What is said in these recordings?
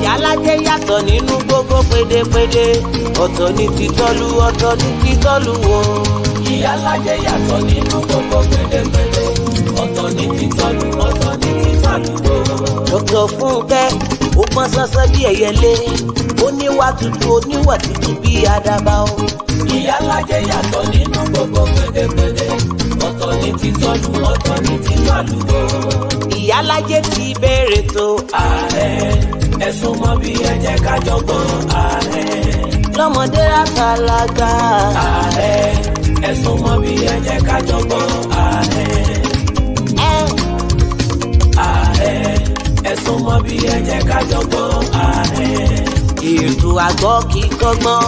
Ìyálájé yàtọ̀ nínú gbogbo pédépédé, ọ̀tọ̀ ní títọ́lú, ọ̀tọ̀ ní títọ́lú wo. Ìyálájé yàtọ̀ nínú gbogbo pédépédé, ọ̀tọ̀ ní títọ́lú, ọ̀tọ̀ ní títọ́lú wo. Dr. Fúnkẹ́ ó pọ́n sánsán bí ẹyẹlé, ó níwà tútù, ó níwà tútù bí àdàbà o. Ìyálájé yàtọ̀ nínú gbogbo pédépédé, ọ̀tọ̀ ní títọ́lú, ọ̀tọ̀ ní títọ́lú wo. Ìyálájé ti bẹ̀rẹ̀ tó. Ẹ̀sùn mọ́ bí ẹ jẹ́ ká jọ gbọ́. Lọ́mọdé àtàlágbà. Ẹ̀sùn mọ́ bí ẹ jẹ́ ká jọ gbọ́. Ẹ̀sùn mọ́ bí ẹ jẹ́ ká jọ gbọ́. Ètò àgbọ̀ kì í kọ́gbọ́n.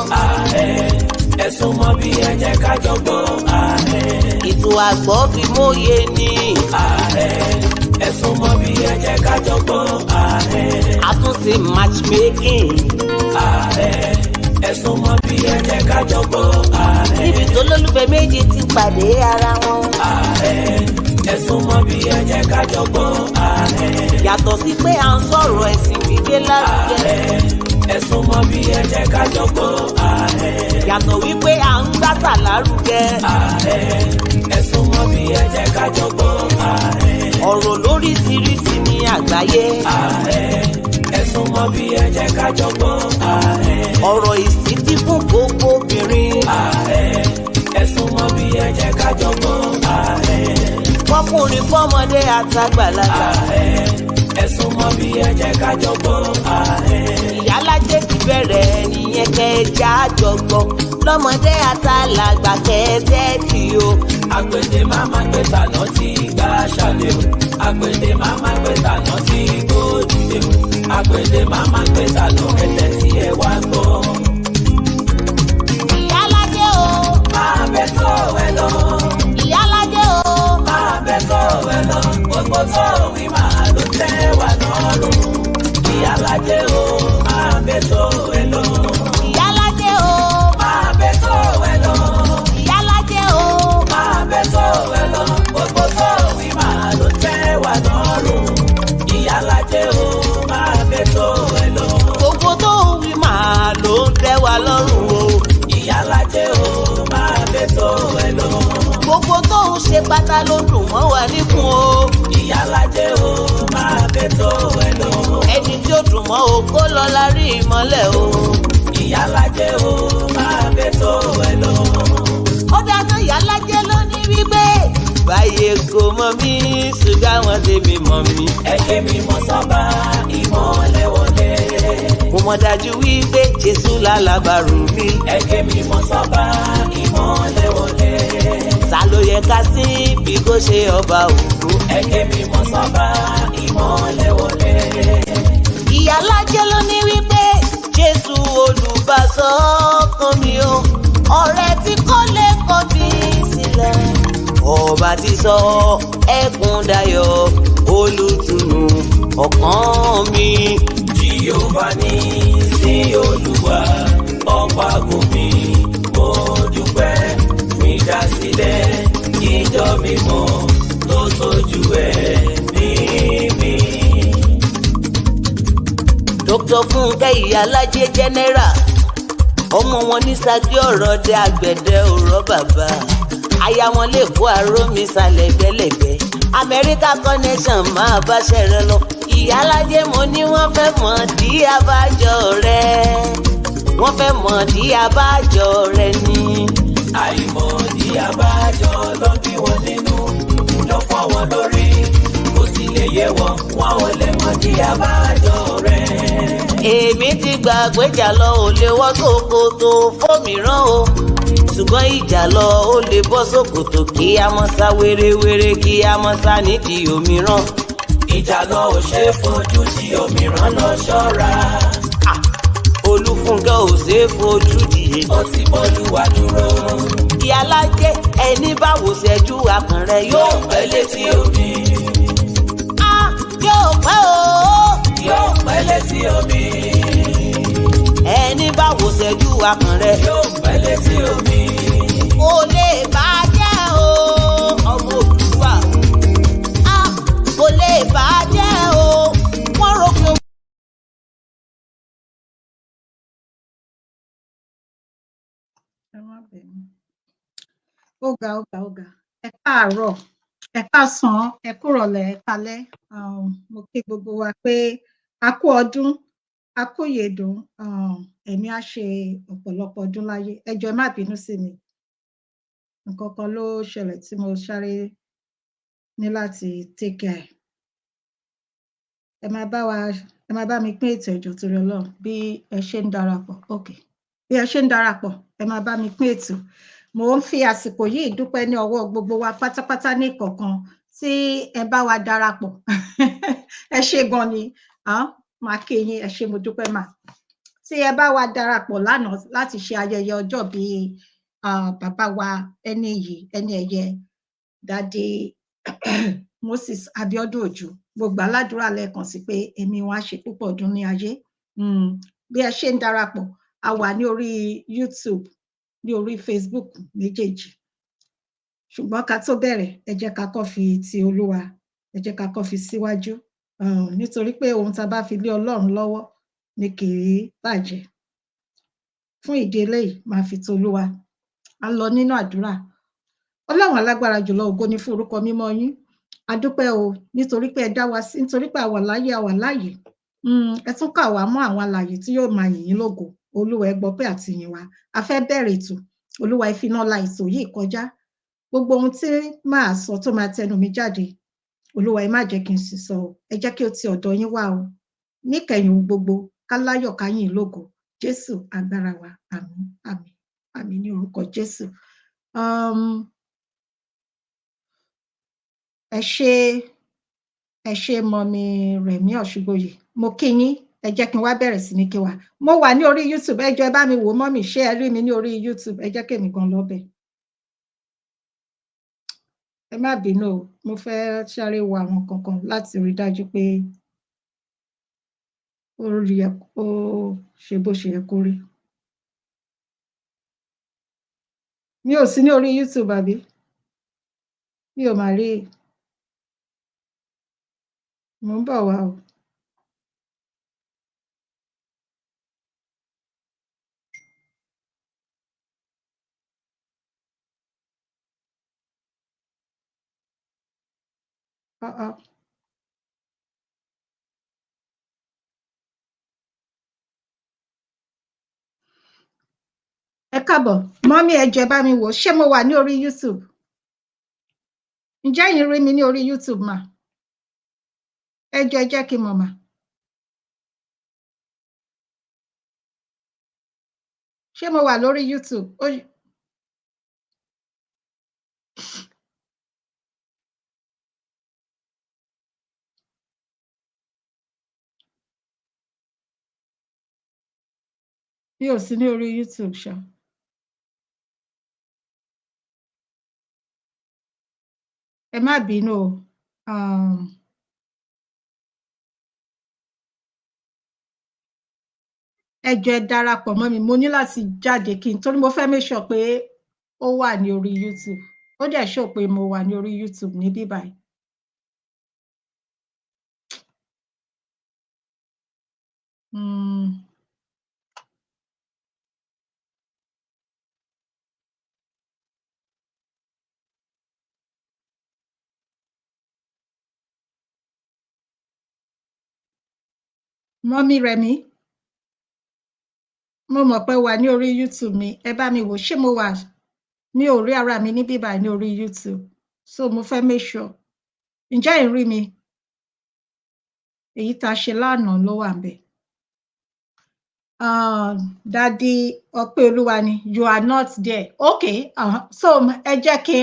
Ẹ̀sùn mọ́ bí ẹ jẹ́ ká jọ gbọ́. Ètò àgbọ̀ fi mòye ní. Ẹ̀sùn mọ́ bí ẹ jẹ́ ká jọ gbọ́. Àtúnṣe matchmaking. Ẹ̀sùn mọ́ bí ẹ jẹ́ ká jọ gbọ́. Níbi tó lólùfẹ́ méjì ti pàdé ara wọn. Ẹ̀sùn mọ́ bí ẹ jẹ́ ká jọ gbọ́. Yàtọ̀ sí pé à ń sọ̀rọ̀ ẹ̀sìn gbígbé lárugẹ. Ẹ̀sùn mọ́ bí ẹ jẹ́ ká jọ gbọ́. Yàtọ̀ wípé à ń gbàsà lárugẹ. Ẹ̀sùn mọ́ bí ẹ jẹ́ ká jọ gbọ́. Ọ̀rọ̀ lóríṣiríṣi ní àgbáyé. Ẹ̀sùn mọ́ bí ẹ jẹ́ ká jọ gbọ́. Ọ̀rọ̀ ìsítí fún gbogbo obìnrin. Ẹ̀sùn mọ́ bí ẹ jẹ́ ká jọ gbọ́. Fọ́kùnrin fọ́mọdé àtàgbàlagbà. Ẹ̀sùn mọ́ bí ẹ jẹ́ ká jọ gbọ́. Ìyálájé ti bẹ̀rẹ̀ nìyẹn kẹjá àjọgbọ́. Lọ́mọdé àtàlágbà kẹ́ẹ́tẹ́ tí o. Àgbèdè máma gbé tànà tí gbà ṣàlẹ̀ o. Àgbèdè máma gbé tànà tí gbòdìdè o. Àgbèdè máma gbé tànà ẹ̀tẹ̀ tí ẹ wá gbọ́. Ìyálájé o. Máa bẹ tó ẹ lọ. Ìyálájé o. Máa bẹ tó ẹ lọ. Gbogbo tó wí máa ló tẹ́ wà lọ́rùn. Ìyálájé o. Máa bẹ tó ẹ lọ. Ìyálájé o. Máa bẹ tó ẹ lọ. Ìyálájé o. Máa bẹ tó ẹ lọ. Gbogbo tó wí máa ló tẹ́ wà lọ́rùn. Ìyálájé o. Máa bẹ tó ẹ lọ. Gbogbo tó wí máa ló ń tẹ́ wa lọ́rùn o. Ìyálájé o. Máa bẹ tó ẹ lọ. Gbogbo tó ń ṣe pátá ló dùn mọ́ wa níkùn o. Ìyálájé o. Máa bẹ tó ẹ lọ. Ẹni tí ó dùn mọ́ o kó lọ la rí ìmọ́lẹ̀ o. Ìyálájé o. Máa bẹ tó ẹ lọ. Ó dáná ìyálájé ló ní wípé báyé kò mọ̀ mí ṣùgbọ́n àwọn tèmi mọ̀ mí. Ẹ̀jẹ̀ mi mọ sábà ìmọ́lẹ̀ wọlé. Mo mọ̀ dájú wípé Jésù lálábàárù mi. Ẹ̀jẹ̀ mi mọ sábà ìmọ́lẹ̀ wọlé. Ta ló yẹ ká sí bí kò ṣe ọba ògo? Ẹ̀jẹ̀ mi mọ sábà ìmọ́lẹ̀ wọlé. Ìyálájé ló ní wípé Jésù olùbásọ ọkàn mi o. Ọ̀rẹ́ tí kò lè kọ̀ mí sílẹ̀. Ọba ti sọ ẹkún dayọ̀ olùtùnú ọkàn mi. Jèhófà ní sí Olúwa ọba gòmí. Mo dúpẹ́ fún ìdásílẹ̀ ìjọ mímọ́ tó ṣojú ẹ̀ ní mi. Dr. Fúnkẹ́ Ìyálájé general. Ọmọ wọn ní Ṣakí ọ̀rọ̀ dé àgbẹ̀dẹ òrọ̀ bàbá. Aya wọn lè kó àrómi sálẹ̀ gbẹ́lẹ̀gbẹ́. Amẹ́ríkà connection máa bá ṣẹ̀rẹ̀ lọ. Ìyálájé mo ní wọ́n fẹ́ mọ̀ dí abájọ rẹ̀. Wọ́n fẹ́ mọ̀ dí abájọ rẹ̀ ni. Àìmọ̀ dí abájọ ló bí wọn nínú. Ló fọ́ wọn lórí. Kò sì lè yé wọn. Wọn ò lè mọ̀ dí abájọ rẹ̀. Èmi ti gbà pé ìjà lọ ò lè wọ́ ṣòkòtò fómìíràn o. Ṣùgbọ́n ìjà lọ ó lè bọ́ ṣòkòtò kí a mọ́ sá wérewére kí a mọ́ sá nídìí òmíràn. Ìjà lọ ò ṣe é fojú di òmíràn lọ ṣọ́ra. Olúfúnkẹ́ ò ṣe é fojú di. Ó ti bọ́lúwa dúró. Ìyálájé ẹni báwo ṣẹ́jú akàn rẹ̀ yóò pẹ́ létí omi. Yóò pẹ́ o. Yóò pẹ́ létí omi. Ẹni báwo ṣẹ́jú akàn rẹ̀ yóò pẹ́ létí omi. Kò lè bàjẹ́ o. Ọmọ Òdùwà. Kò lè bàjẹ́ o. Wọ́n rò pé ẹ má bínú. Ó ga, ó ga, ó ga. Ẹ káàárọ̀, ẹ káàsán, ẹ kúrọ̀lẹ́, ẹ káalẹ́. Mo kí gbogbo wa pé a kú ọdún, a kú ìyèdún, ẹ̀mí á ṣe ọ̀pọ̀lọpọ̀ ọdún láyé. Ẹ jọ̀ọ́ ẹ má bínú sí mi. Nǹkan kan ló ṣẹlẹ̀ tí mo sáré ní láti take care. Ẹ máa bá mi pín ètò, ẹ jọ̀ọ́ torí Ọlọ́run, bí ẹ ṣe ń darapọ̀. Okay. Bí ẹ ṣe ń darapọ̀, ẹ máa bá mi pín ètò. Mo ń fi àsìkò yìí dúpẹ́ ní ọwọ́ gbogbo wa pátápátá ní ìkọ̀ọ̀kan tí ẹ bá wa darapọ̀. Ẹ ṣé gan ni, máa kí yín, ẹ ṣé mo dúpẹ́ mà. Tí ẹ bá wa darapọ̀ lánàá láti ṣe ayẹyẹ ọjọ́ bí bàbá wa ẹni yìí, ẹni ẹ̀yẹ, Daddy Moses Abiodun Ojo. Mo gbà ládùúrà lẹ́ẹ̀kan sí pé ẹ̀mí wọn á ṣe púpọ̀ ọdún ní ayé. Bí ẹ ṣe ń darapọ̀, a wà ní orí YouTube, ní orí Facebook méjèèjì. Ṣùgbọ́n ká tó bẹ̀rẹ̀, ẹ jẹ́ ká kọ́ fi ti Olúwa, ẹ jẹ́ ká kọ́ fi síwájú. Nítorí pé ohun tá a bá fi lé Ọlọ́run lọ́wọ́ ni kì í bàjẹ́. Fún ìdí eléyìí, máa fi ti Olúwa. A lọ nínú àdúrà. Ọlọ́run alágbára jùlọ, ògo ni fún orúkọ mímọ́ yín. A dúpẹ́ o, nítorí pé ẹ dá wa sí, nítorí pé a wà láyé, a wà láàyè. Ẹ tún kà wá mọ́ àwọn alààyè tí yóò máa yìn yín lógo. Olúwa ẹ gbọ́ pé àti yìn wa. A fẹ́ bẹ̀rẹ̀ ètò. Olúwa ẹ fi iná la ètò yìí kọjá. Gbogbo ohun tí màá sọ tó máa tẹnu mi jáde, Olúwa ẹ má jẹ́ kí n sì sọ o. Ẹ jẹ́ kí ó ti ọ̀dọ̀ yín wá o. Níkẹyìn ohun gbogbo, ká láyọ̀ ká yìn lógo. Jésù agbára wa. Àmín, àmín, àmín ní orúkọ Jésù. Ẹ ṣé mọ́mì Rẹ̀mí Ọ̀ṣùgbòyè. Mo kí yín. Ẹ jẹ́ kí n wá bẹ̀rẹ̀ sí ní kí wa. Mo wà ní orí YouTube. Ẹ jọ̀ọ́ ẹ bá mi wò mọ́mì, ṣé ẹ rí mi ní orí YouTube? Ẹ jẹ́ kí èmi gan lọ bẹ̀. Ẹ má bínú o, mo fẹ́ sáré wo àwọn kankan láti rí dájú pé ó ṣe bó ṣe yẹ kó rí. Mi ò sí ní orí YouTube àbí? Mi ò mà rí. Mo ń bọ̀ wá o. Ẹ káàbọ̀, mọ́mí ẹ jọ̀ọ́ ẹ bá mi wò, ṣé mo wà ní orí YouTube? Ǹjẹ́ ẹ̀yin rí mi ní orí YouTube mà? Ẹ jọ̀ọ́ ẹ jẹ́ kí n mọ̀ mà. Ṣé mo wà lórí YouTube? Mi ò sí ní orí YouTube ṣá. Ẹ má bínú o. Ẹ jọ̀ọ́ ẹ darapọ̀ mọ́ mi, mo ní láti jáde torí mo fẹ́ make sure pé ó wà ní orí YouTube. Ó dẹ̀ show pé mo wà ní orí YouTube ní bíbáyìí. Mọ́mí Rẹ̀mí, mo mọ̀ pé wà ní orí YouTube mi. Ẹ bá mi wò, ṣé mo wà? Mi ò rí ara mi ní bíbáyìí ní orí YouTube. So mo fẹ́ make sure. Ǹjẹ́ ẹ̀ ń rí mi? Èyí tá a ṣe lánàá ló wà ńbẹ̀. Daddy Ọpẹ́olúwa ni, you are not there. Okay, so ẹ jẹ́ kí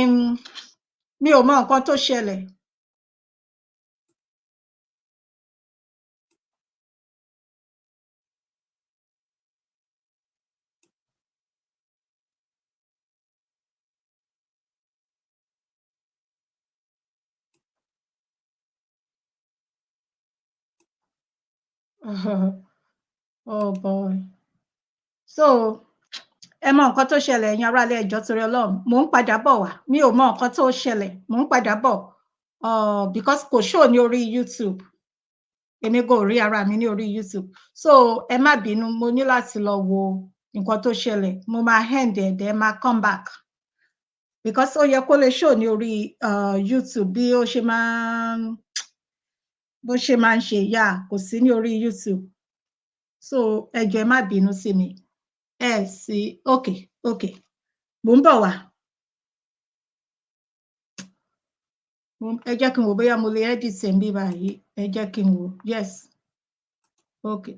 mi ò mọ nǹkan tó ṣẹlẹ̀. Oh boy. So ẹ mọ nǹkan tó ṣẹlẹ̀, ẹ̀yin aráalé, ẹ jọ̀ọ́ torí Ọlọ́run. Mò ń padà bọ̀ wá. Mi ò mọ nǹkan tó ṣẹlẹ̀. Mò ń padà bọ̀. Because kò show ní orí YouTube. Èmi kò rí ara mi ní orí YouTube. So ẹ má bínú, mo ní láti lọ wo nǹkan tó ṣẹlẹ̀ mo máa end ẹ̀ then máa come back because ó yẹ kó lè show ní orí YouTube bí ó ṣe máa ń ṣe yá kò sí ní orí YouTube so ẹ jọ̀ọ́ ẹ má bínú sí mi ẹ sí okay mo ń bọ̀ wá ẹ jẹ́ kí n wò bóyá mo lè edit ẹ̀ ń bí báyìí ẹ jẹ́ kí n wò yes okay.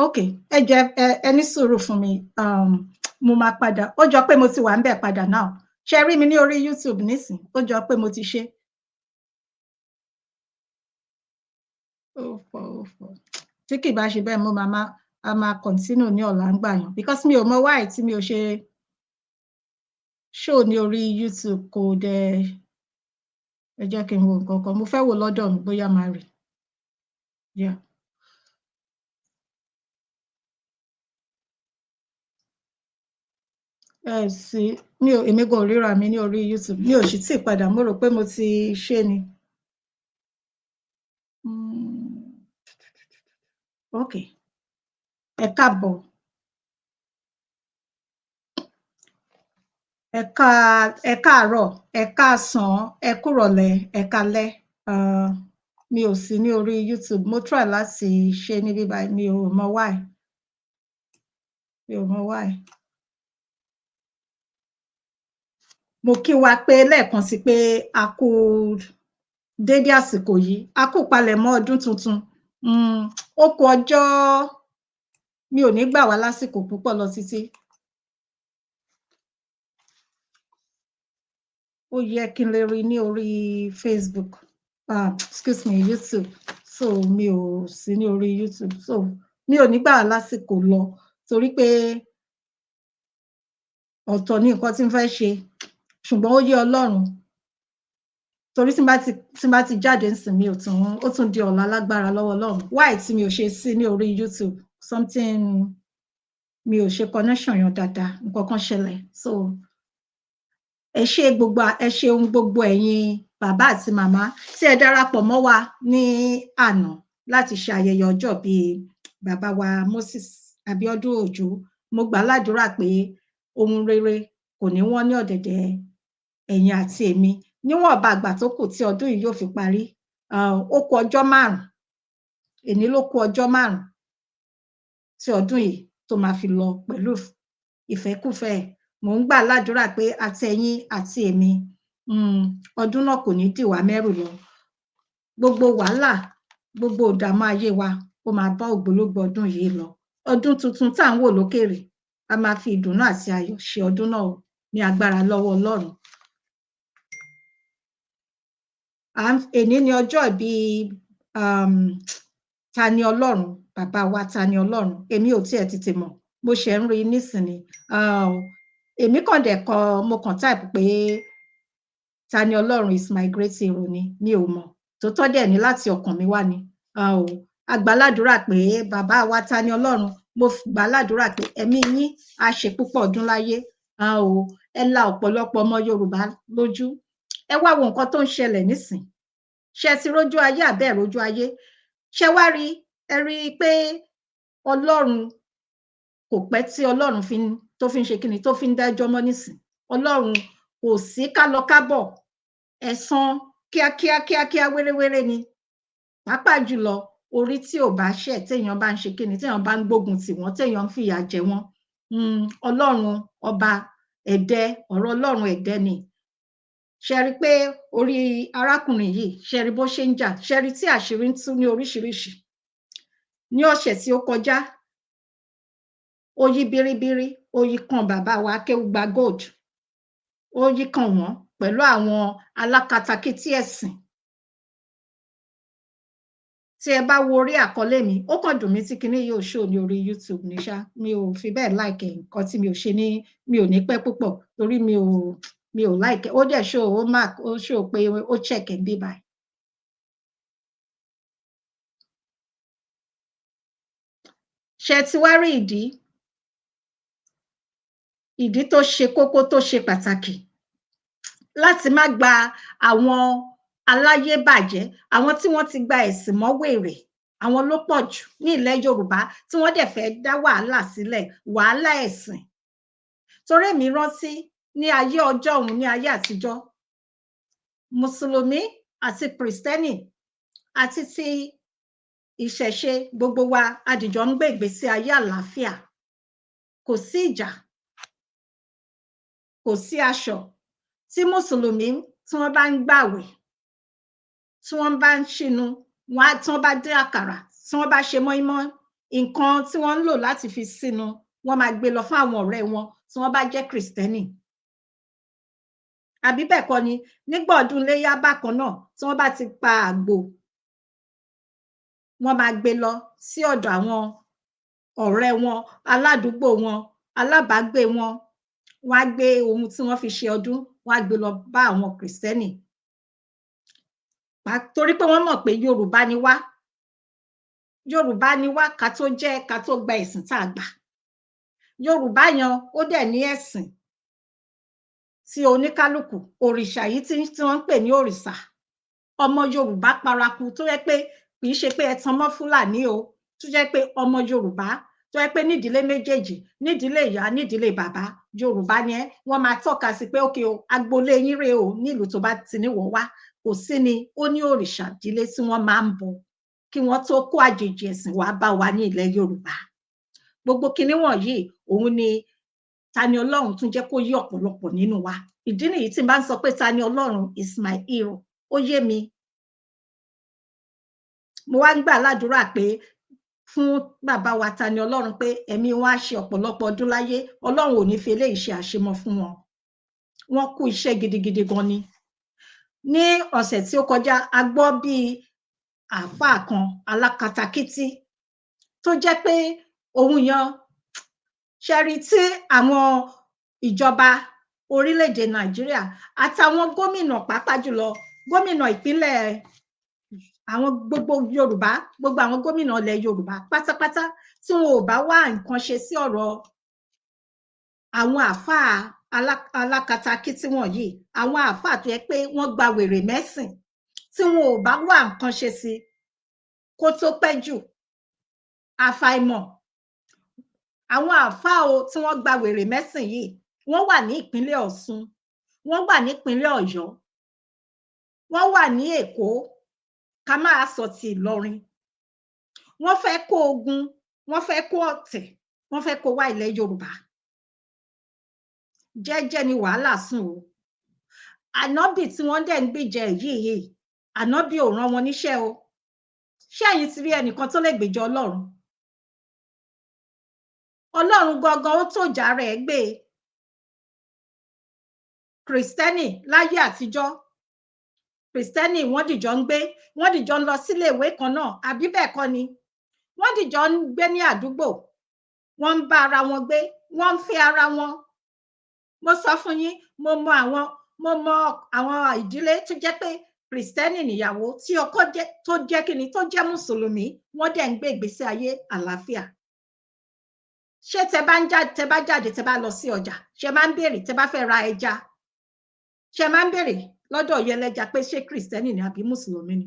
Okay ẹ jẹ́ ẹ ní sùúrù fún mi mo máa padà ó jọ pé mo ti wà ń bẹ̀ padà now ṣe rí mi ní orí YouTube nísìn ó jọ pé mo ti ṣe tí kì bá ṣe bẹ́ẹ̀ mo máa continue ní ọ̀la ń gbà yàn because mi ò mọ why tí mi ò ṣe show ní orí YouTube kò dẹ̀ ẹ jẹ́ kí n wo nǹkan kan mo fẹ́ wò lọ́dọ̀ mi bóyá máa rí yeah. Sí èmi gan ríra mi ní orí YouTube mi ò sì tí padà mo rò pé mo ti ṣe ni okay ẹ káàbọ̀ ẹ káàárọ̀ ẹ káàsán ẹ kúrọ̀lẹ́ ẹ káalẹ́ mi ò sí ní orí YouTube mo try láti ṣe ní bíbá mi ò mọ why mo kí wa pé lẹ́ẹ̀kan sí pé a kú dédé àsìkò yìí a kú palẹ̀mọ́ ọdún tuntun ó kù ọjọ́ mi ò ní gbà wá lásìkò púpọ̀ lọ títí ó yẹ kí n lè rí ní orí Facebook excuse me YouTube so mi ò sí ní orí YouTube so mi ò ní gbà wá lásìkò lọ torí pé ọ̀tọ̀ ní nǹkan tí n fẹ́ ṣe ṣùgbọ́n ó yé Ọlọ́run torí tí n bá ti jáde ń sìn mi ó tún di ọ̀la lágbára lọ́wọ́ Ọlọ́run why tí mi ò ṣe sí ní orí YouTube something mi ò ṣe connection yan dáadáa nǹkan kan ṣẹlẹ̀ so ẹ ṣeun gbogbo ẹ̀yin bàbá àti màmá tí ẹ darapọ̀ mọ́ wa ní àná láti ṣe ayẹyẹ ọjọ́ bíi bàbá wa Moses Abíọ́dún Òjó mo gbà ládùúrà pé ohun rere kò ní wọ́n ní ọ̀dẹ̀dẹ̀ ẹ̀yin àti èmi níwọ̀nba àgbà tó kù tí ọdún yìí yóò fi parí ó kù ọjọ́ 5 èní ló kù ọjọ́ 5 tí ọdún yìí tó máa fi lọ pẹ̀lú ìfẹ́kúfẹ́ mò ń gbà ládùúrà pé àtẹ̀yin àti èmi ọdún náà kò ní dì wá mẹ́rù lọ gbogbo wàhálà gbogbo ìdààmú ayé wa ó máa bá ògbólógbòó ọdún yìí lọ ọdún tuntun tá à ń wò lókèrè a máa fi ìdùnnú àti ayọ̀ ṣe ọdún náà ní agbára lọ́wọ́ Ọlọ́run èní ni ọjọ́ ìbí Tani Ọlọ́run bàbá wa Tani Ọlọ́run èmi ò tiẹ̀ tètè mọ̀ mo ṣe ń rí nísìnyí èmi kàn dẹ̀ mo kàn type pé Tani Ọlọ́run is my great hero ni mi ò mọ̀ tó tọ́ dẹ̀ ní láti ọkàn mi wá ni agbáládùúrà pé bàbá wa Tani Ọlọ́run mo gbàládùúrà pé ẹ̀mí yín á ṣe púpọ̀ ọdún láyé ẹ la ọ̀pọ̀lọpọ̀ ọmọ Yorùbá lójú ẹ wá wo nǹkan tó ń ṣẹlẹ̀ nísìn ṣe ti rójú ayé àbẹ́ rójú ayé ṣe wá rí ẹ rí i pé Ọlọ́run kò pẹ́ tí Ọlọ́run tó fi ń ṣe kíni tó fi ń dájọ́ mọ́ nísìn Ọlọ́run kò sí ká lọ kábọ̀ ẹ̀san kíákíá wéréwéré ni pàápàá jùlọ orí tí ò bá ṣẹ̀ téèyàn bá ń ṣe kíni téèyàn bá ń gbógun tì wọ́n téèyàn ń fìyà jẹ wọ́n Ọlọ́run ọba ẹ̀dẹ́ ọ̀rọ̀ Ọlọ́run ẹ̀dẹ́ ni ṣe rí pé orí arákùnrin yìí ṣe rí bó ṣe ń jà ṣe rí tí àṣírí ń tú ní oríṣiríṣi ní ọ̀sẹ̀ tí ó kọjá ó yí biribiri ó yí kan bàbá wa Akéwùgbà Gold ó yí kan wọ́n pẹ̀lú àwọn alákatakítí ẹ̀sìn tí ẹ bá wo orí àkọlé mi ó kàn dùn mí tí kinní yóò ṣó ní orí YouTube ní ṣá mi ò fi bẹ́ẹ̀ láìkẹ nǹkan tí mi ò ṣe ní mi ò ní pẹ́ púpọ̀ torí mi mi ò like ó dẹ̀ show ó mark ó show pé ó check ẹ̀ bí báyìí. ṣé ti wá rí ìdí tó ṣe kókó tó ṣe pàtàkì láti má gba àwọn aláyébàjẹ́, àwọn tí wọ́n ti gba ẹ̀sìn mọ́ wèrè, àwọn ló pọ̀ jù ní ilẹ̀ Yorùbá tí wọ́n dẹ̀ fẹ́ dá wàhálà sílẹ̀, wàhálà ẹ̀sìn. Torí èmi rántí ní ayé ọjọ́ òun, ní ayé àtijọ́, Mùsùlùmí àti Kìrìsìtẹ́nì àti ti ìṣẹ̀ṣe gbogbo wa adìjọ ń gbé ìgbésí ayé àlàáfíà. Kò sí ìjà, kò sí aṣọ. Tí Mùsùlùmí tí wọ́n bá ń gbààwẹ̀, tí wọ́n bá ń ṣínu, tí wọ́n bá dín àkàrà, tí wọ́n bá ṣe mọ́ínmọ́ín, nǹkan tí wọ́n ń lò láti fi sínú, wọ́n máa gbé lọ fún àwọn ọ̀rẹ́ wọn tí wọ́n bá jẹ́ Kìrìsìtẹ́nì. Àbí bẹ́ẹ̀ kọ́ ni, nígbà ọdún Iléyá bákan náà, tí wọ́n bá ti pa àgbò, wọ́n máa gbé lọ sí ọ̀dọ̀ àwọn ọ̀rẹ́ wọn, aládùúgbò wọn, alábàágbé wọn. Wọ́n á gbé ohun tí wọ́n fi ṣe ọdún, wọ́n á gbé lọ bá àwọn Kìrìsìtẹ́nì. Torí pé wọ́n mọ̀ pé Yorùbá ni wá. Yorùbá ni wá ká tó gba ẹ̀sìn tá a gbà. Yorùbá yan ó dẹ̀ ní ẹ̀sìn tí oníkálùkù, òrìṣà yìí tí wọ́n ń pè ní òrìṣà. Ọmọ Yorùbá paraku tó yẹ pé kì í ṣe pé ẹ tan mọ́ Fúlàní o, tó jẹ́ pé ọmọ Yorùbá tó yẹ pé nídìílé méjèèjì, nídìílé ìyá, nídìílé bàbá, Yorùbá ni ẹ́. Wọ́n máa tọ́ka sí pé ókè o, agboolé yín rèé o, nílùú tó bá ti níwọ̀ wá. Kò sí ni, ó ní òrìṣà ìdílé tí wọ́n máa ń bọ kí wọ́n tó kó àjèjì ẹ̀sìn wá bá wa ní ilẹ̀ Yorùbá. Gbogbo kinní wọ̀nyí òun ni Tani Ọlọ́run tún jẹ́ kó yé ọ̀pọ̀lọpọ̀ nínú wa. Ìdí nìyí tí n bá ń sọ pé Tani Ọlọ́run is my hero, ó yé mi. Mo wá ń gbà ládùúrà pé fún bàbá wa Tani Ọlọ́run pé ẹ̀mí wọn á ṣe ọ̀pọ̀lọpọ̀ ọdún láyé. Ọlọ́run ò ní fi eléyìí ṣe àṣemọ fún wọn. Wọ́n kú iṣẹ́ gidigidi gan ni. Ní ọ̀sẹ̀ tí ó kọjá, a gbọ́ bí àáfàá kan alákatakítí tó jẹ́ pé òun yan ṣẹ́rí tí àwọn ìjọba orílẹ̀-èdè Nàìjíríà àtàwọn gómìnà pàápàá jùlọ gómìnà ìpínlẹ̀ àwọn gbogbo Yorùbá, gbogbo àwọn gómìnà ilẹ̀ Yorùbá pátápátá tí wọn ò bá wá nǹkan ṣe sí ọ̀rọ̀ àwọn àáfàá alákatakítí wọ̀nyí, àwọn àáfàá tó yẹ pé wọ́n gba wèrè mẹ́sìn, tí wọn ò bá wá nǹkan ṣe sí kó tó pẹ́ jù, àfàìmọ̀ àwọn àáfàá tí wọ́n gba wèrè mẹ́sìn yìí, wọ́n wà ní ìpínlẹ̀ Ọ̀ṣun, wọ́n wà ní ìpínlẹ̀ Ọ̀yọ́, wọ́n wà ní Èkó, ká máa sọ ti Ìlọrin. Wọ́n fẹ́ kó ogun, wọ́n fẹ́ kó ọ̀tẹ̀, wọ́n fẹ́ kó wá ilẹ̀ Yorùbá. Jẹ́jẹ́ ni wàhálà sùn o. Ànábì tí wọ́n dẹ̀ ń gbèjà yìí, ànábì ò rán wọn níṣẹ́ o. Ṣé ẹ̀yin ti rí ẹnìkan tó lè gbèjà Ọlọ́run? Ọlọ́run gangan ó tòjà rẹ̀ gbé. Kìrìsìtẹ́nì láyé àtijọ́, Kìrìsìtẹ́nì wọ́n dìjọ ń gbé, wọ́n dìjọ ń lọ sílé ìwé kan náà, àbí bẹ́ẹ̀ kọ́ ni? Wọ́n dìjọ ń gbé ní àdúgbò, wọ́n ń bá ara wọn gbé, wọ́n ń fẹ́ ara wọn. Mo sọ fún yín, mo mọ àwọn ìdílé tó jẹ́ pé Kìrìsìtẹ́nì níyàwó tí ọkọ tó jẹ́ kíni, tó jẹ́ Mùsùlùmí, wọ́n dẹ̀ ń gbé ìgbésí ayé àlàáfíà. Ṣé tẹ bá jáde, tẹ bá lọ sí ọjà, ṣé máa ń béèrè tẹ bá fẹ́ ra ẹja, ṣé máa ń béèrè lọ́dọ̀ yẹlẹ́ja pé ṣé Kìrìsìtẹ́nì ni àbí Mùsùlùmí ni?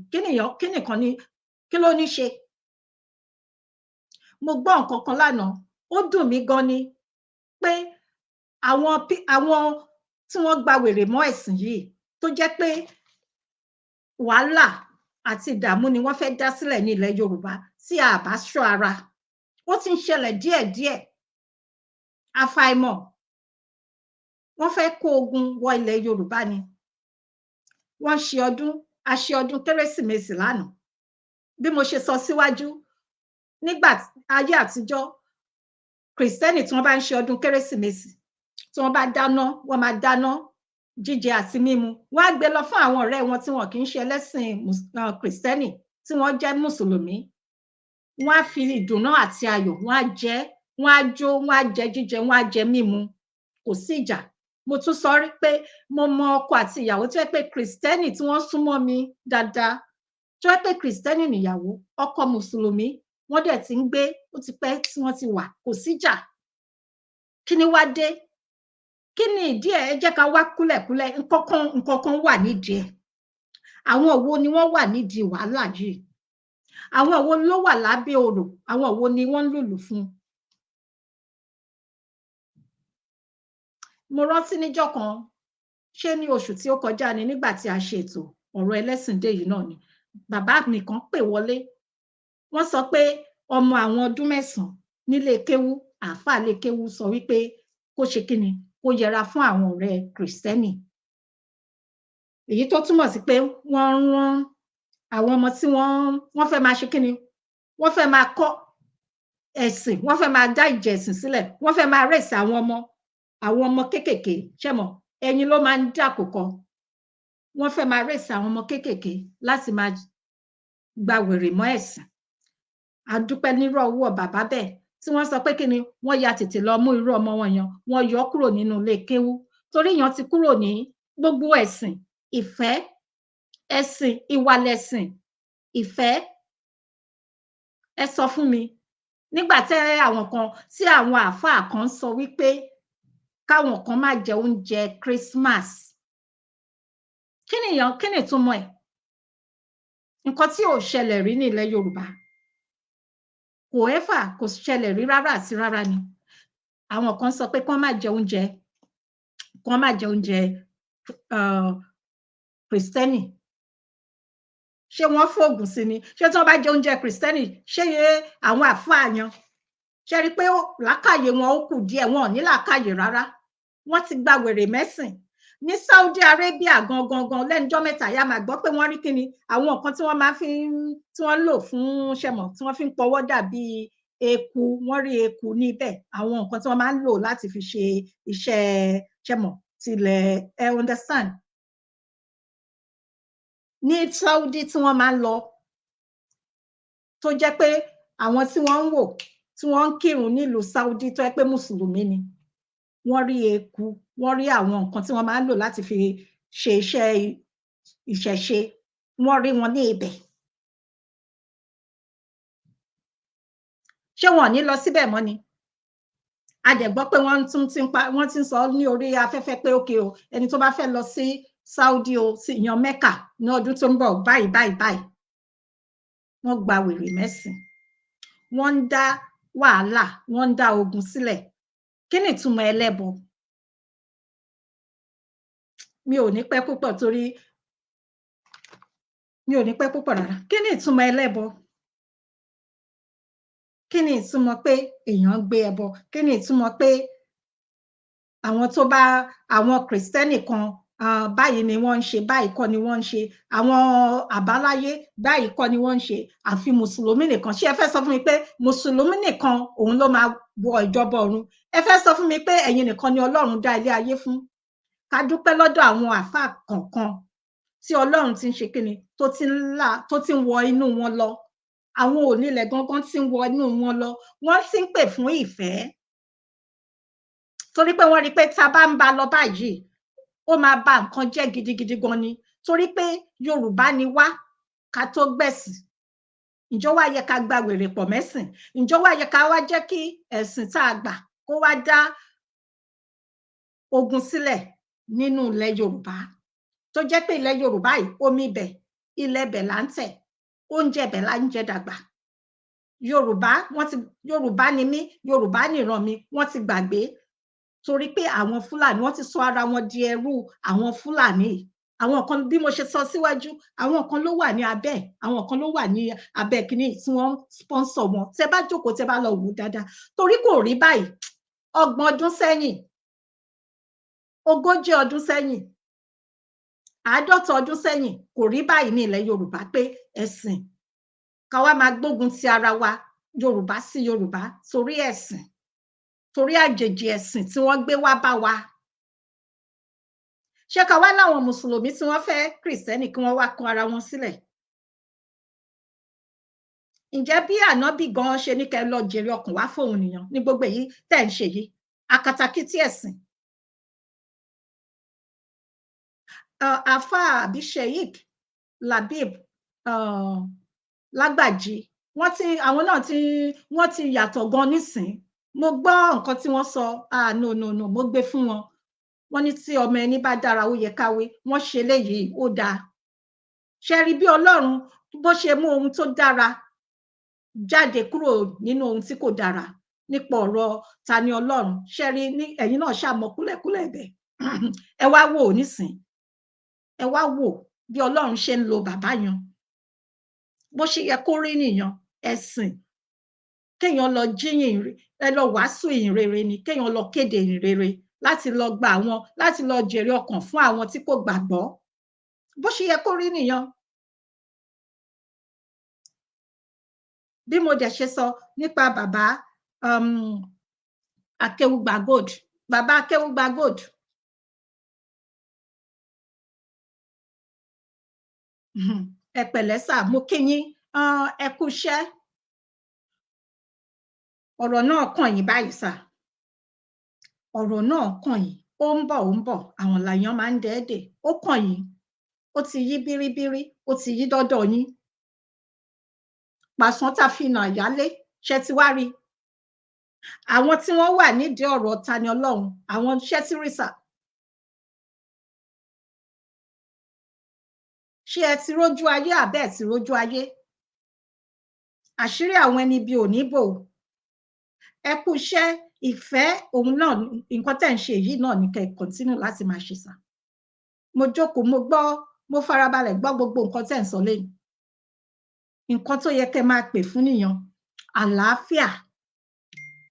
Kí ló ní ṣe? Mo gbọ́ nǹkan kan lánàá, ó dùn mí gan ni pé àwọn tí wọ́n gba wèrè mọ́ ẹ̀sìn yìí tó jẹ́ pé wàhálà àti ìdààmú ni wọ́n fẹ́ dá sílẹ̀ ní ilẹ̀ Yorùbá tí a bá ṣọ́ ara. Ó ti ń ṣẹlẹ̀ díẹ̀díẹ̀. Àfàìmọ̀ wọ́n fẹ́ kó ogun wọ ilẹ̀ Yorùbá ni. Wọ́n ṣe ọdún, a ṣe ọdún Kérésìmesì lánàá. Bí mo ṣe sọ síwájú, nígbà ayé àtijọ́, Kìrìsìtẹ́nì tí wọ́n bá ń ṣe ọdún Kérésìmesì, tí wọ́n bá dáná, wọ́n máa dáná jíjẹ àti mímu. Wọ́n á gbé lọ fún àwọn ọ̀rẹ́ wọn tí wọn kì í ṣe ẹlẹ́sìn Kìrìsìtẹ́nì, tí wọ́n jẹ́ Mùsùlùmí. Wọ́n á fi ìdùnnú àti ayọ̀, wọ́n á jẹ, wọ́n á jó, wọ́n á jẹ jíjẹ, wọ́n á jẹ mímu. Kò sí ìjà. mo tún sọ rí pé mo mọ ọkọ àti ìyàwó tó yẹ pé Kristẹni tí wọ́n súnmọ́ mi dáadáa tó yẹ pé Kristẹni nìyàwó ọkọ mùsùlùmí wọ́n dẹ̀ ti ń gbé ó ti pẹ́ tí wọ́n ti wà kò síjà kí ni wá dé kí ni ìdí ẹ̀ ẹ jẹ́ ká wá kúlẹ̀kúlẹ̀ nǹkan kan wà nídìí ẹ̀ àwọn wo ni wọ́n wà nídìí wàhálà yìí àwọn wo ló wà lábẹ́ orò àwọn wo ni wọ́n ń lùlù fún. mo rántí níjọ́ kan ṣé ní oṣù tí ó kọjá ni nígbà tí a ṣe ètò ọ̀rọ̀ ẹlẹ́sìndé yìí náà ni bàbá mi kan pè wọlé wọ́n sọ pé ọmọ àwọn ọdún 9 nílé kéwú àáfàá lé kéwú sọ wípé kó ṣe kíni kó yẹra fún àwọn ọ̀rẹ́ Kristẹni èyí tó túmọ̀ sí pé wọ́n rán àwọn ọmọ tí wọ́n fẹ́ máa ṣe kíni wọ́n fẹ́ máa kọ́ ẹ̀sìn wọ́n fẹ́ máa dá ìjẹ ẹ̀sìn sílẹ̀ wọ́n fẹ́ máa rèsì àwọn ọmọ kéékèèké ṣẹ́mọ̀ ẹyin ló máa ń dàkókò wọ́n fẹ́ máa rèsì àwọn ọmọ kéékèèké láti máa gba wèrè mọ́ ẹ̀sìn àdúpẹ́ nírú ọwọ́ bàbá bẹ́ẹ̀ tí wọ́n sọ pé kí ni wọ́n ya tètè lọ mú irú ọmọ wọn yan wọ́n yọ kúrò nínú ilé kéwú torí yan ti kúrò ní gbogbo ẹ̀sìn ìfẹ́ ẹ̀sìn ìwàlẹ̀sìn ìfẹ́ ẹ sọ fún mi nígbà tẹ́ àwọn kan tí àwọn àáfàá kan sọ wípé káwọn kan má jẹ oúnjẹ Christmas kí ni ìtumọ̀ ẹ̀ nǹkan tí ò ṣẹlẹ̀ rí ní ilẹ̀ Yorùbá kò ẹ́fà kò ṣẹlẹ̀ rí rárá àti rárá ni àwọn kan sọ pé kán má jẹ oúnjẹ Kristẹni ṣé wọ́n fòògùn sí ni ṣé tí wọ́n bá jẹ oúnjẹ Kristẹni ṣé àwọn àáfàá yan ṣe rí i pé làákàyè wọn ó kù díẹ̀ wọn ò ní làákàyè rárá wọ́n ti gba wèrè mẹ́sìn ní Saudi Arabia gangan lẹ́nujọ́ mẹ́ta yá máa gbọ́ pé wọ́n rí kíni àwọn nǹkan tí wọ́n máa fi tí wọ́n lò fún ṣẹmọ̀ tí wọ́n fi ń pọwọ́ dàbí eku wọ́n rí eku níbẹ̀ àwọn nǹkan tí wọ́n máa ń lò láti fi ṣe iṣẹ́ ṣẹmọ̀ tilẹ̀ ẹ understand ní Saudi tí wọ́n máa ń lọ tó jẹ́ pé àwọn tí wọ́n ń wò tí wọ́n ń kírun nílùú Saudi tó jẹ́ pé mùsùlùmí ni wọ́n rí eku wọ́n rí àwọn nǹkan tí wọ́n máa ń lò láti fi ṣe iṣẹ́ ìṣẹ̀ṣe wọ́n rí wọn ní ibẹ̀ ṣé wọn ò ní lọ síbẹ̀ mọ́ ni a dẹ̀ gbọ́ pé wọ́n ti ń sọ ní orí afẹ́fẹ́ pé ókè o ẹni tó bá fẹ́ lọ sí Saudi o sí ìyan Mẹ́kà ní ọdún tó ń bọ̀ báyìí wọ́n gba wèrè mẹ́sìn wọ́n ń dá wàhálà wọ́n ń dá ogun sílẹ̀ kí ni ìtumọ̀ ẹlẹ́bọ mi ò ní pẹ́ púpọ̀ torí mi ò ní pẹ́ púpọ̀ rárá kí ni ìtumọ̀ ẹlẹ́bọ kí ni ìtumọ̀ pé èèyàn gbé ẹbọ kí ni ìtumọ̀ pé àwọn tó bá àwọn Kristẹni kan báyìí ni wọ́n ń ṣe báyìí kọ́ ni wọ́n ń ṣe àwọn àbáláyé báyìí kọ́ ni wọ́n ń ṣe àfi mùsùlùmí nìkan ṣé ẹ fẹ́ sọ fún mi pé mùsùlùmí nìkan òun ló máa wọ ìjọba ọ̀run ẹ fẹ́ sọ fún mi pé ẹ̀yin nìkan ni Ọlọ́run dá ilé ayé fún ká dúpẹ́ lọ́dọ̀ àwọn àfáà kọ̀ọ̀kan tí Ọlọ́run ti ń ṣe kíni tó ti ń wọ inú wọn lọ àwọn onílẹ̀ gangan ti ń wọ inú wọn lọ wọ́n ti ń pè fún ìfẹ́ torí pé wọ́n rí i pé tá a bá ń bá lọ báyìí ó máa ba nǹkan jẹ́ gidigidi gan ni torí pé Yorùbá ni wá ká tó gbẹ̀sìn ǹjọ́ wá yẹ ká gba wèrè pọ̀ mẹ́sìn ǹjọ́ wá yẹ ká wá jẹ́ kí ẹ̀sìn tá a gbà kó wá dá ogun sílẹ̀ nínú ilẹ̀ Yorùbá tó jẹ́ pé ilẹ̀ Yorùbá yìí omi ibẹ̀ ilẹ̀ ibẹ̀ là ń tẹ̀ oúnjẹ ibẹ̀ là ń jẹ dàgbà Yorùbá ni mí Yorùbá nìran mi wọ́n ti gbàgbé torí pé àwọn Fúlàní wọ́n ti sọ ara wọn di ẹrú àwọn Fúlàní àwọn kan bí mo ṣe sọ síwájú àwọn kan ló wà ní abẹ́ àwọn kan ló wà ní abẹ́ kínní tí wọ́n sponsor wọn tẹ́ bá jókòó tẹ́ bá lọ wò dáadáa torí kò rí báyìí 30 ọdún sẹ́yìn 40 ọdún sẹ́yìn 50 ọdún sẹ́yìn kò rí báyìí ní ilẹ̀ Yorùbá pé ẹ̀sìn ká wá máa gbógun ti ara wa Yorùbá sí Yorùbá torí ẹ̀sìn torí àjèjì ẹ̀sìn tí wọ́n gbé wá bá wa ṣé ká wá láwọn mùsùlùmí tí wọ́n fẹ́ Kristẹni kí wọ́n wá kọ ara wọn sílẹ̀ ǹjẹ́ bí ànábì gan ṣe ní kẹ́ lọ jèrè ọkàn wá fóun nìyàn ní gbogbo èyí tẹ́ ń ṣe yìí akatakítí ẹ̀sìn Alfa àbí Sheikh Labib Lágbàjì àwọn náà wọ́n ti yàtọ̀ gan nísìn. Mo gbọ́ nǹkan tí wọ́n sọ no mo gbé fún wọn. Wọ́n ní tí ọmọ ẹni bá dára ó yẹ káwé, wọ́n ṣe léyìí ó dáa. Ṣe rí bí Ọlọ́run bó ṣe mú ohun tó dára jáde kúrò nínú ohun tí kò dára nípa ọ̀rọ̀ Tani Ọlọ́run. Ṣe rí ní ẹ̀yin náà ṣàmọ̀ kúlẹ̀kúlẹ̀ bẹ́ẹ̀. Ẹ wá wò nísìn, ẹ wá wò bí Ọlọ́run ṣe ń lo bàbá yan, bó ṣe yẹ kó rí nìyẹn. Ẹ̀sìn kéèyàn lọ jíyìn, ẹ lọ wàásù ìyìn rere ni, kéèyàn lọ kéde ìyìn rere láti lọ gba àwọn, láti lọ jèrè ọkàn fún àwọn tí kò gbàgbọ́. Bó ṣe yẹ kó rí nìyẹn. Bí mo dẹ̀ ṣe sọ nípa bàbá Akéwùgbà Gold, bàbá Akéwùgbà Gold. Ẹ pẹ̀lẹ́ sà, mo kí yín, ẹ kú iṣẹ́. Ọ̀rọ̀ náà kàn yín báyìí sà. Ọ̀rọ̀ náà kàn yín, ó ń bọ̀, àwọn làyàn máa ń dẹ́ẹ̀dẹ̀. Ó kàn yín, ó ti yí bíríbírí, ó ti yí dọ́dọ̀ yín. Pàṣán tá fi nà yálé, ṣe ti wá rí. Àwọn tí wọ́n wà nídìí ọ̀rọ̀ Tani Ọlọ́run, àwọn ṣẹ́ tí rí sà. Ṣé ẹ ti rójú ayé àbẹ́ ẹ ti rójú ayé? Àṣírí àwọn ẹni bí òní bò. Ẹ kú iṣẹ́, ìfẹ́ òun náà, nǹkan tẹ́ ń ṣe yìí náà ni kẹ́ continue láti máa ṣe sà. Mo jókòó, mo gbọ́, mo farabalẹ̀ gbọ́ gbogbo nǹkan tẹ́ ń sọ lẹ́yìn. Nǹkan tó yẹ kẹ́ máa pè fún nìyẹn, àlàáfíà.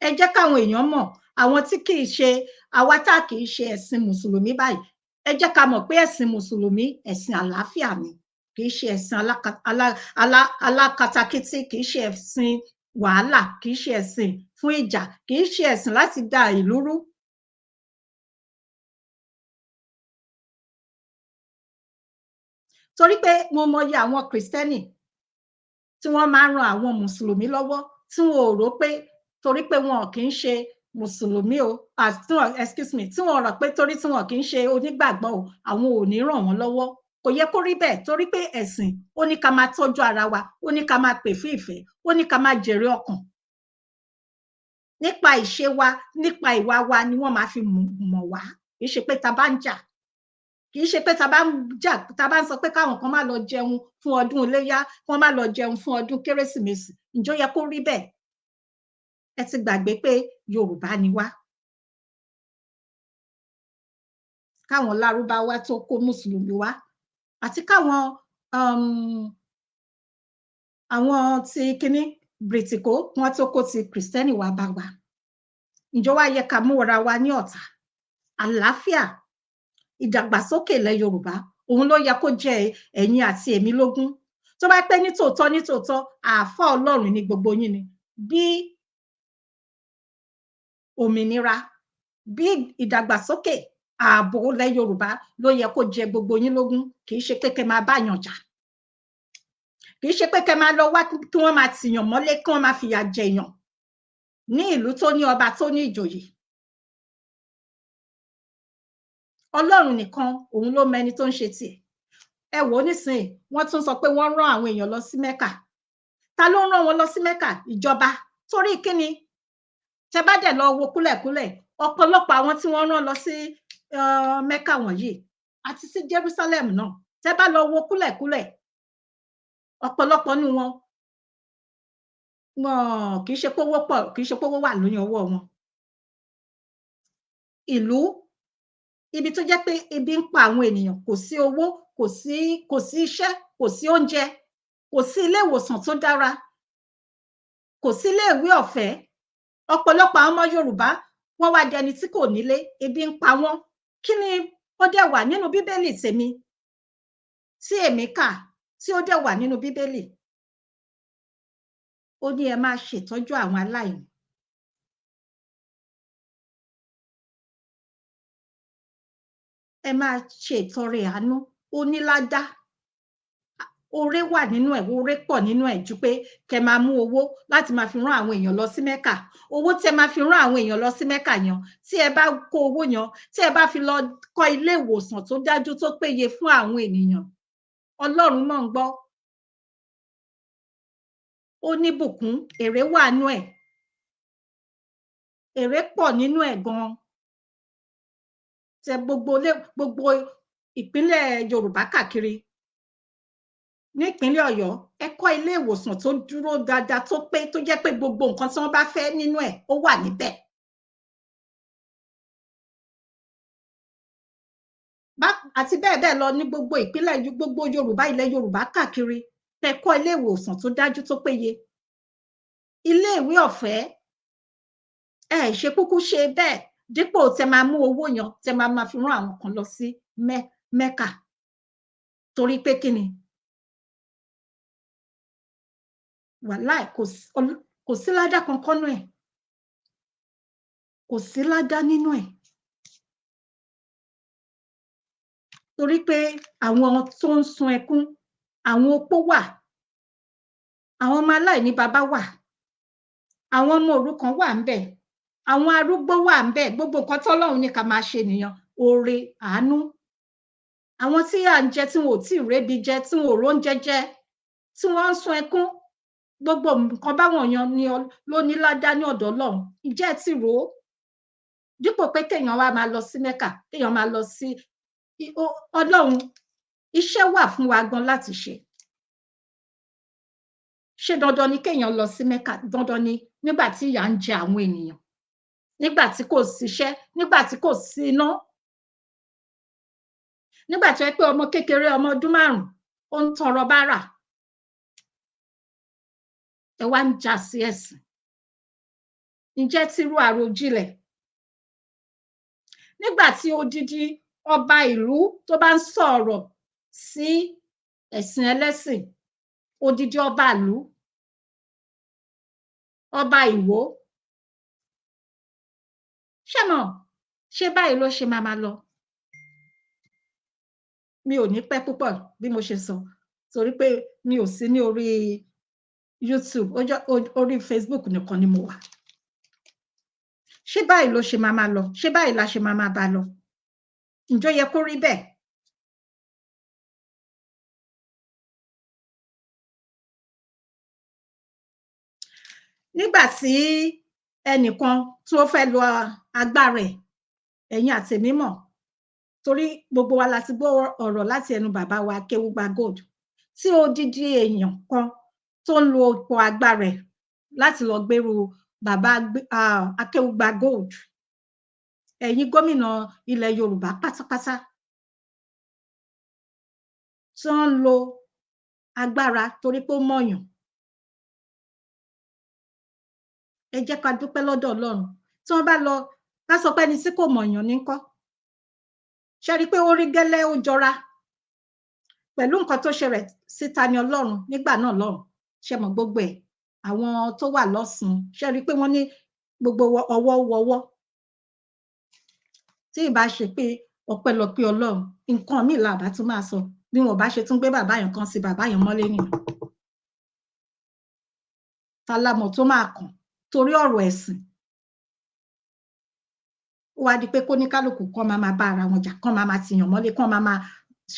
Ẹ jẹ́ káwọn èèyàn mọ̀, àwọn tí kì í ṣe, àwa tá kì í ṣe ẹ̀sìn Mùsùlùmí báyìí, ẹ jẹ́ ká mọ̀ pé ẹ̀sìn Mùsùlùmí ẹ̀sìn àlàáfíà ni, kì í ṣe ẹ̀sìn alákatakítí, kì í ṣe ẹ̀sìn wàhálà, kì í ṣe ẹ̀sìn fún ìjà, kì í ṣe ẹ̀sìn láti da ìlú rú. Torí pé mo mọyì àwọn Kristẹni tí wọ́n máa ń ran àwọn Mùsùlùmí lọ́wọ́, tí wọn ò rò pé torí pé wọn kì í ṣe Mùsùlùmí o, excuse me, tí wọn rò pé torí tí wọn kì í ṣe onígbàgbọ́ o, àwọn ò ní ràn wọ́n lọ́wọ́. Kò yẹ kó rí bẹ́ẹ̀, torí pé ẹ̀sìn ó ní ká máa tọ́jú ara wa, ó ní ká máa pè fún ìfẹ́, ó ní ká máa jèrè ọkàn. Nípa ìṣe wa, nípa ìwà wa ni wọ́n máa fi mọ̀ wá. Kì í ṣe pé ta bá ń jà, kì í ṣe pé ta bá ń jà, ta bá ń sọ pé káwọn kan má lọ jẹun fún ọdún Iléyá, wọ́n má lọ jẹun fún ọdún Kérésìmesì. Ǹjọ́ yẹ kó rí bẹ́ẹ̀? Ẹ ti gbàgbé pé Yorùbá ni wá. Káwọn Lárúbáwá tó kó Mùsùlùmí wá, àti káwọn àwọn ti kíní Bìrìtìkó wọ́n tó kó ti Kristẹni wá bá wa. Ǹjọ́ wá yẹ ká múra wa ní ọ̀tá? Àlàáfíà, ìdàgbàsókè ilẹ̀ Yorùbá, òun ló yẹ kó jẹ́ ẹ̀yin àti èmi lógún. Tó bá pẹ́ nítòótọ́ àáfà Ọlọ́run ni gbogbo yín ni, bí òmìnira, bí ìdàgbàsókè, ààbò ilẹ̀ Yorùbá ló yẹ kó jẹ gbogbo yín lógún. Kì í ṣe pé kẹ́ máa báyàn jà, kì í ṣe pé kẹ́ máa lọ wá kí wọ́n máa tìyàn mọ́lé, kí wọ́n máa fìyà jẹ èèyàn ní ìlú tó ní ọba tó ní ìjòyè. Ọlọ́run nìkan òun ló mẹni tó ń ṣe tiẹ̀. Ẹ wò ó nísìnyí, wọ́n tún sọ pé wọ́n rán àwọn èèyàn lọ sí Mẹ́kà. Ta ló rán wọn lọ sí Mẹ́kà? Ìjọba. Torí kíni? Tẹ́ bá dẹ̀ lọ wo kúlẹ̀kúlẹ̀, ọ̀pọ̀lọpọ̀ àwọn tí wọ́n rán lọ sí Mẹ́kà wọ̀nyí àti sí Jerusalem náà, tẹ́ bá lọ wo kúlẹ̀kúlẹ̀, ọ̀pọ̀lọpọ̀ nínú wọn kì í ṣe pé owó pọ̀, kì í ṣe pé owó wà lórí ọwọ́ wọn. Ìlú ibi tó jẹ́ pé ebi ń pa àwọn ènìyàn, kò sí owó, kò sí iṣẹ́, kò sí oúnjẹ, kò sí ilé ìwòsàn tó dára, kò sí ilé ìwé ọ̀fẹ́. Ọ̀pọ̀lọpọ̀ àwọn ọmọ Yorùbá wọ́n wá dẹni tí kò nílé, ebi ń pa wọ́n. Kí ni ó dẹ̀ wà nínú Bíbélì tèmi tí èmi kà, tí ó dẹ̀ wà nínú Bíbélì? Ó ní ẹ máa ṣètọ́jú àwọn aláìní. Ẹ máa ṣe ìtọrẹ àánú, ó ní ládá. oore wà nínú ẹ̀, oore pọ̀ nínú ẹ̀ ju pé kẹ́ máa mú owó láti máa fi rán àwọn èèyàn lọ sí Mẹ́kà. Owó tí ẹ máa fi rán àwọn èèyàn lọ sí Mẹ́kà yẹn, tí ẹ bá kó owó yẹn, tí ẹ bá fi lọ kọ́ ilé ìwòsàn tó dájú tó péye fún àwọn ènìyàn, Ọlọ́run náà ń gbọ́. Ó ní bùkún, èrè wà nínú ẹ̀. Èrè pọ̀ nínú ẹ̀ gan-an. Tẹ gbogbo ìpínlẹ̀ Yorùbá káàkiri. Ní ìpínlẹ̀ Ọ̀yọ́, ẹ kọ́ ilé ìwòsàn tó dúró dáadáa tó pé, tó jẹ́ pé gbogbo nǹkan tí wọ́n bá fẹ́ nínú ẹ̀ ó wà níbẹ̀. Àti bẹ́ẹ̀ bẹ́ẹ̀ lọ ní gbogbo ìpínlẹ̀, gbogbo Yorùbá, ilẹ̀ Yorùbá káàkiri, ẹ kọ́ ilé ìwòsàn tó dájú tó péye. Ilé ìwé ọ̀fẹ́, ẹ ṣe kúkú ṣe bẹ́ẹ̀ dípò tẹ máa mú owó yan tẹ máa fi rán àwọn kan lọ sí Mẹ́kà. Torí pé kí ni? Wàláì kò sí ládá kankan nínú ẹ̀. Kò sí ládá nínú ẹ̀. Torí pé àwọn tó ń sun ẹkún, àwọn opó wà, àwọn ọmọ aláìní bàbá wà, àwọn ọmọ òrukàn wà ńbẹ̀, àwọn arúgbó wà ńbẹ̀. Gbogbo nǹkan tọ́lọ́run ní ká máa ṣe nìyẹn, oore, àánú. Àwọn tí à ń jẹ tí wọn ò tí ì rébi jẹ, tí wọn ò róúnjẹ jẹ, tí wọ́n ń sun ẹkún, gbogbo nǹkan báwọn yẹn ni ló ní ládá ní ọ̀dọ̀ Ọlọ́run. Ǹjẹ́ ẹ ti rò ó? Dípò pé kéèyàn wá máa lọ sí Mẹ́kà, kéèyàn máa lọ sí Ọlọ́run, iṣẹ́ wà fún wa gan láti ṣe. Ṣé dandan ni kéèyàn lọ sí Mẹ́kà? Dandan ni nígbà tí ìyà ń jẹ àwọn ènìyàn, nígbà tí kò síṣẹ́, nígbà tí kò sí iná, nígbà tó jẹ́ pé ọmọ kékeré ọmọ ọdún 5 ó ń tọrọ bárà, ẹ wá ń jà sí ẹ̀sìn. Ǹjẹ́ ti rú àròjinlẹ̀? Nígbà tí odidi ọba ìlú tó bá ń sọ̀rọ̀ sí ẹ̀sìn ẹlẹ́sìn, odidi ọba ìlú, ọba Ìwó, ṣé mọ̀, ṣé báyìí ló ṣe máa lọ? Mi ò ní pẹ́ púpọ̀ bí mo ṣe sọ, torí pé mi ò sí ní orí YouTube, orí Facebook nìkan ni mo wà. Ṣé báyìí ló ṣe máa lọ? Ṣé báyìí la ṣe máa bá lọ? Ǹjọ́ yẹ kó rí bẹ́ẹ̀? Nígbà tí ẹnìkan tó fẹ́ lo agbára ẹ̀, ẹ̀yin àtèmi mọ̀, torí gbogbo wa la ti gbọ́ ọ̀rọ̀ láti ẹnu bàbá wa Akéwùgbà Gold, tí odidi èèyàn kan tó ń lo ipò agbára ẹ̀ láti lọ gbèrú bàbá Akéwùgbà Gold, ẹ̀yin gómìnà ilẹ̀ Yorùbá pátápátá tí wọ́n ń lo agbára torí pé ó mọ̀yàn. Ẹ jẹ́ ká dúpẹ́ lọ́dọ̀ Ọlọ́run. Tí wọ́n bá lọ, ká sọ pé ẹni tí kò mọ̀yàn ní ńkọ́? Ṣé rí pé ó rí gẹ́lẹ́, ó jọra pẹ̀lú nǹkan tó ṣẹlẹ̀ sí TANI Ọlọ́run nígbà náà lọ́hùn. Ṣé mọ̀ gbogbo ẹ̀? Àwọn tó wà lọ́sùn, ṣé rí pé wọ́n ní gbogbo ọwọ́ wọwọ́. Tí ì bá ṣe pé ọpẹ́lọpẹ́ Ọlọ́run, nǹkan míì la bá tún máa sọ bí wọn ò bá ṣe tún gbé bàbá yẹn kan sí bàbá yẹn mọ́lé nìyẹn. Ta la mọ̀ tó máa kàn torí ọ̀rọ̀ ẹ̀sìn? Ó wá di pé kóníkálùkù kan máa bá ara wọn jà, kan máa tìyàn mọ́lé, kan máa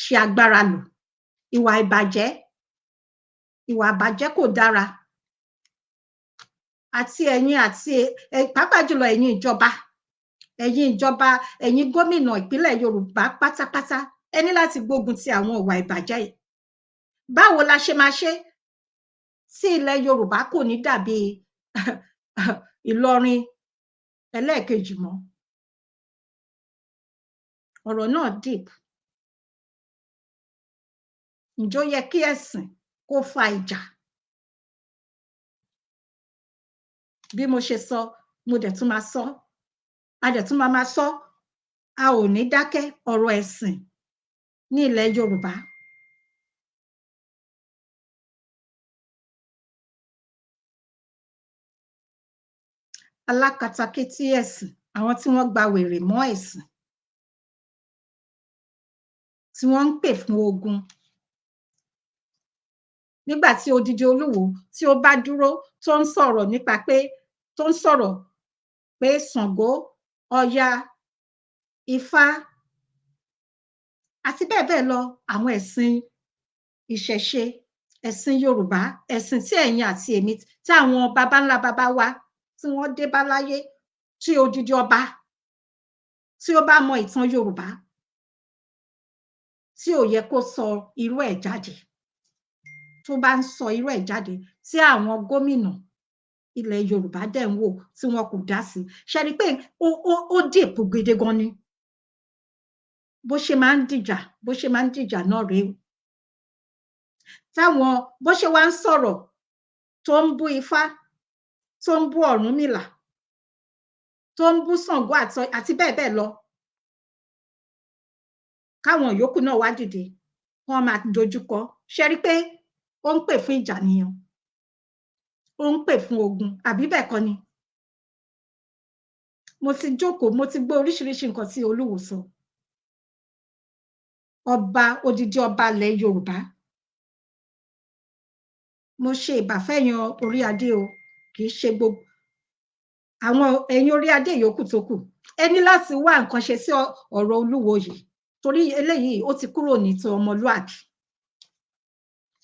ṣe agbára lò. Ìwà ìbàjẹ́ kò dára. Àti ẹ̀yin àti pàápàá jùlọ ẹ̀yin ìjọba, ẹ̀yin gómìnà ìpínlẹ̀ Yorùbá pátápátá, ẹ ní láti gbógun ti àwọn ìwà ìbàjẹ́ yìí. Báwo la ṣe máa ṣe tí ilẹ̀ Yorùbá kò ní dàbí Ìlọrin ẹlẹ́ẹ̀kejì mọ́? Ọ̀rọ̀ náà deep. Ǹjọ́ yẹ kí ẹ̀sìn kó fa ìjà? Bí mo ṣe sọ, mo dẹ̀ tún máa sọ, a dẹ̀ tún máa sọ, a ò ní dákẹ́ ọ̀rọ̀ ẹ̀sìn ní ilẹ̀ Yorùbá. Alákatakítí ẹ̀sìn, àwọn tí wọ́n gba wèrè mọ́ ẹ̀sìn, tí wọ́n ń pè fún ogun, nígbà tí odidi Olúwo tí ó bá dúró tó ń sọ̀rọ̀ nípa pé tó ń sọ̀rọ̀ pé Ṣàngó, Ọya, Ifá àti bẹ́ẹ̀ bẹ́ẹ̀ lọ, àwọn ẹ̀sìn ìṣẹ̀ṣe, ẹ̀sìn Yorùbá, ẹ̀sìn tí ẹ̀yin àti èmi, tí àwọn baba ńlá baba wa tí wọ́n dé bá láyé, tí odidi ọba tí ó bá mọ ìtàn Yorùbá tí ò yẹ kó sọ irú ẹ̀ jáde, tó bá ń sọ irú ẹ̀ jáde tí àwọn gómìnà ilẹ̀ Yorùbá dẹ̀ ń wò tí wọn kò dá sí, ṣe rí pé ó dìpọ̀ gidi gan ni. Bó ṣe máa ń dìjà náà rèé. Táwọn bó ṣe wá ń sọ̀rọ̀ tó ń bú Ifá, tó ń bú Ọ̀rúnmìlà, tó ń bú Ṣàngó àti bẹ́ẹ̀ bẹ́ẹ̀ lọ. Káwọn yòókù náà wá dìde, wọ́n máa dojúkọ. Ṣe rí pé ó ń pè fún ìjà nìyẹn. Ó ń pè fún ogun, àbí bẹ́ẹ̀ kọ́ ni? Mo ti jókòó, mo ti gbọ́ oríṣiríṣi nǹkan tí Olúwo sọ. Ọba, odidi ọba ilẹ̀ Yorùbá. Mo ṣe ìbàfẹ́yàn orí adé o, kì í ṣe gbogbo àwọn ẹ̀yin orí adé yòókù tó kù. Ẹ ní láti wá nǹkan ṣe sí ọ̀rọ̀ Olúwo yìí, torí eléyìí ó ti kúrò ní ti ọmọlúàbí.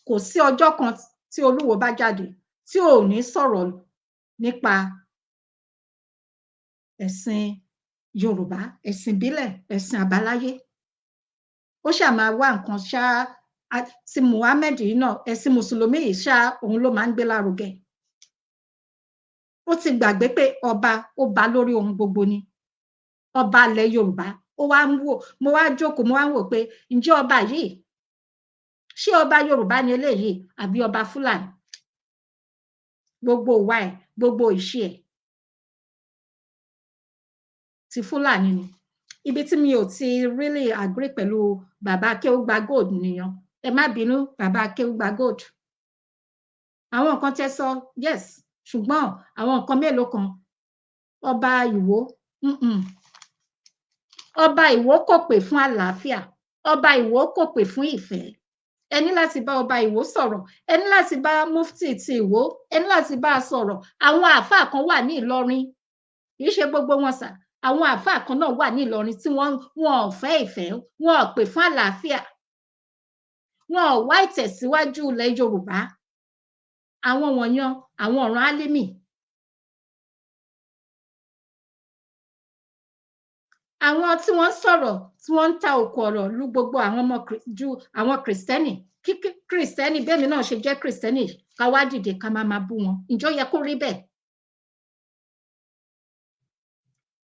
Kò sí ọjọ́ kan tí Olúwo bá jáde tí ò ní sọ̀rọ̀ nípa ẹ̀sìn Yorùbá, ẹ̀sìn ìbílẹ̀, ẹ̀sìn àbáláyé. Ó ṣáà máa wá nǹkan ṣáá, ti Muhammed yìí náà, ẹ̀sìn Mùsùlùmí yìí ṣáá òun ló máa ń gbé lárugẹ. Ó ti gbàgbé pé ọba ó ba lórí ohun gbogbo ni. Ọba ilẹ̀ Yorùbá, ó wá ń wò, mo wá jókòó, mo wá ń wò pé ǹjẹ́ ọba yìí, ṣé ọba Yorùbá ni eléyìí àbí ọba Fúlàní? Gbogbo ìwà ẹ̀, gbogbo ìṣe ẹ̀ ti Fúlàní ni. Ibi tí mi ò ti really agree pẹ̀lú bàbá Akéwùgbà Gold nìyẹn. Ẹ má bínú bàbá Akéwùgbà Gold. Àwọn nǹkan tẹ́ sọ, yes, ṣùgbọ́n àwọn nǹkan mélòó kan, ọba Ìwó, ọba Ìwó kò pè fún àlàáfíà, ọba Ìwó kò pè fún ìfẹ́. Ẹ ní láti bá ọba Ìwó sọ̀rọ̀, ẹ ní láti bá mufti ti Ìwó, ẹ ní láti bá a sọ̀rọ̀. Àwọn àáfàá kan wà ní Ìlọrin, kì í ṣe gbogbo wọn sà. Àwọn àáfàá kan náà wà ní Ìlọrin tí wọn ò fẹ́ ìfẹ́, wọn ò pè fún àlàáfíà, wọn ò wá ìtẹ̀síwájú ilẹ̀ Yorùbá. Àwọn wọ̀nyẹn, àwọn ọ̀ràn álímì. Àwọn tí wọ́n sọ̀rọ̀, tí wọ́n ń ta òkò ọ̀rọ̀ lu gbogbo àwọn ọmọ ju àwọn Kristẹni. Kí Kristẹni, bẹ́ẹ̀mi náà ṣe jẹ́ Kristẹni, ká wá dìde ká máa bú wọn. Ǹjọ́ yẹ kó rí bẹ́ẹ̀?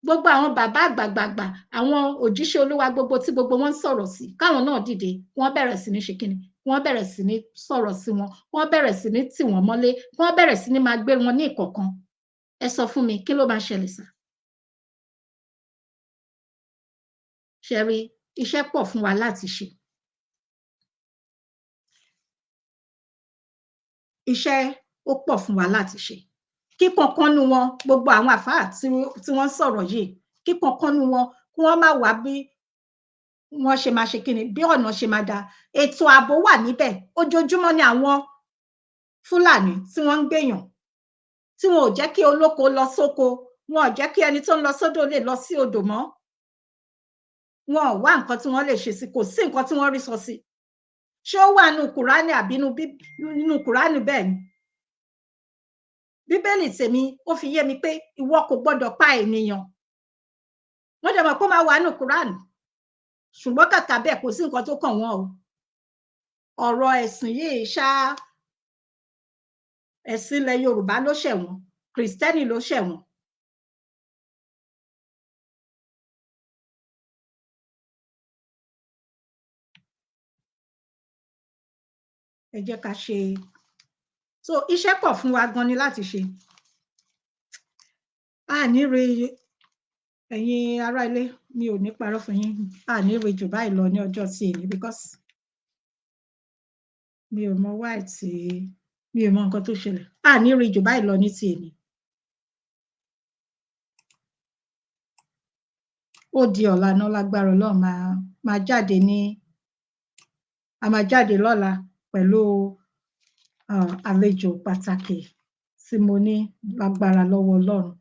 Gbogbo àwọn bàbá àgbàgbà, àwọn òjíṣẹ́ Olúwa gbogbo tí gbogbo wọn ń sọ̀rọ̀ sí, káwọn náà dìde, wọ́n bẹ̀rẹ̀ sí ní ṣe kíni, wọ́n bẹ̀rẹ̀ sí ní sọ̀rọ̀ sí wọn, wọ́n bẹ̀rẹ̀ sí ní tì wọ́n mọ́lé, wọ́n bẹ̀rẹ̀ sí ní máa gbé wọn ní ìkọ̀kan. Ẹ sọ fún mi, kí ló máa ṣẹlẹ̀ sà? Ṣé rí, iṣẹ́ pọ̀ fún wa láti ṣe. Iṣẹ́ ó pọ̀ fún wa láti ṣe. Kí kankan nu wọn, gbogbo àwọn àfáà tí wọ́n sọ̀rọ̀ yìí, kí kankan nu wọn, kí wọ́n má wá bí wọ́n ṣe máa ṣe kíni, bí ọ̀nà ṣe máa da. Ètò ààbò wà níbẹ̀. Ojoojúmọ́ ni àwọn Fúlàní tí wọ́n ń gbèyàn, tí wọn ò jẹ́ kí olóko lọ sóko, wọn ò jẹ́ kí ẹni tó ń lọ sódò lè lọ sí odò mọ́. Wọn ò wá nǹkan tí wọ́n lè ṣe sí, kò sí nǹkan tí wọ́n rí sọ sí. Ṣé ó wà nínú Kùránì àbí nínú Kùránì? Bẹ́ẹ̀ ni. Bíbélì tèmi ó fi yé mi pé ìwọ kò gbọdọ̀ pa ènìyàn. Wọ́n dẹ̀ mọ̀ pé ó máa wà nínú Kùránì, ṣùgbọ́n kàkà bẹ́ẹ̀ kò sí nǹkan tó kàn wọ́n o. Ọ̀rọ̀ ẹ̀sìn yìí ṣá, ẹ̀sìn ilẹ̀ Yorùbá ló ṣẹ̀wọ̀n, Kristẹni ló ṣẹ̀wọ̀n. Ẹ jẹ́ ká ṣe, so iṣẹ́ pọ̀ fún wa gan ni láti ṣe. A ní rí, ẹ̀yin ará ilé, mi ò ní parọ́ fún yín, a ní rí jù báyìí lọ ní ọjọ́ tí èyí, because mi ò mọ why tí, mi ò mọ nǹkan tó ṣẹlẹ̀. A ní rí jù báyìí lọ ní ti èyí. Ó di ọ̀la náà lágbára Ọlọ́run, máa jáde ní, a máa jáde lọ́la pẹ̀lú àlejò pàtàkì tí mo ní lágbára lọ́wọ́ Ọlọ́run.